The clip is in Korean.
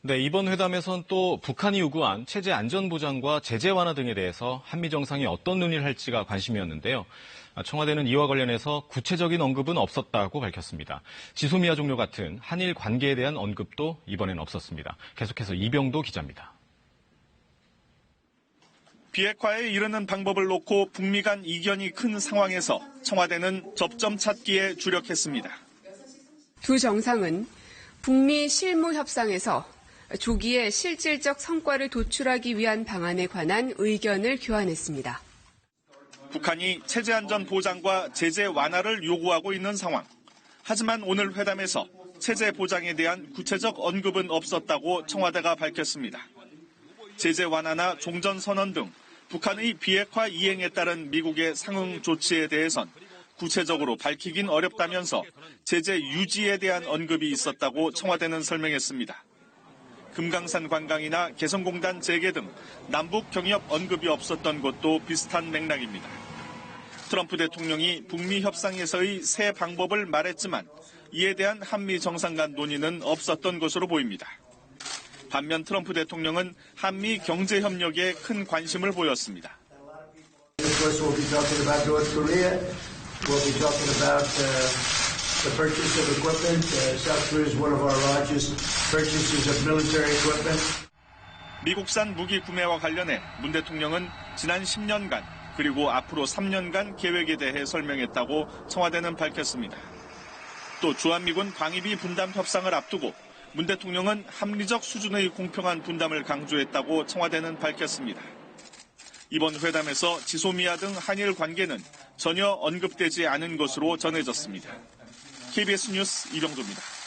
네, 이번 회담에선 또 북한이 요구한 체제 안전보장과 제재 완화 등에 대해서 한미 정상이 어떤 논의를 할지가 관심이었는데요. 청와대는 이와 관련해서 구체적인 언급은 없었다고 밝혔습니다. 지소미아 종료 같은 한일 관계에 대한 언급도 이번엔 없었습니다. 계속해서 이병도 기자입니다. 비핵화에 이르는 방법을 놓고 북미 간 이견이 큰 상황에서 청와대는 접점 찾기에 주력했습니다. 두 정상은 북미 실무 협상에서 조기에 실질적 성과를 도출하기 위한 방안에 관한 의견을 교환했습니다. 북한이 체제 안전 보장과 제재 완화를 요구하고 있는 상황. 하지만 오늘 회담에서 체제 보장에 대한 구체적 언급은 없었다고 청와대가 밝혔습니다. 제재 완화나 종전선언 등 북한의 비핵화 이행에 따른 미국의 상응 조치에 대해선 구체적으로 밝히긴 어렵다면서 제재 유지에 대한 언급이 있었다고 청와대는 설명했습니다. 금강산 관광이나 개성공단 재개 등 남북 경협 언급이 없었던 것도 비슷한 맥락입니다. 트럼프 대통령이 북미 협상에서의 새 방법을 말했지만 이에 대한 한미 정상 간 논의는 없었던 것으로 보입니다. 반면 트럼프 대통령은 한미 경제 협력에 큰 관심을 보였습니다. The purchase of equipment. South Korea is one of our largest purchasers of military equipment. 미국산 무기 구매와 관련해 문 대통령은 지난 10년간 그리고 앞으로 3년간 계획에 대해 설명했다고 청와대는 밝혔습니다. 또 주한미군 방위비 분담 협상을 앞두고 문 대통령은 합리적 수준의 공평한 분담을 강조했다고 청와대는 밝혔습니다. 이번 회담에서 지소미아 등 한일 관계는 전혀 언급되지 않은 것으로 전해졌습니다. KBS 뉴스 이병도입니다.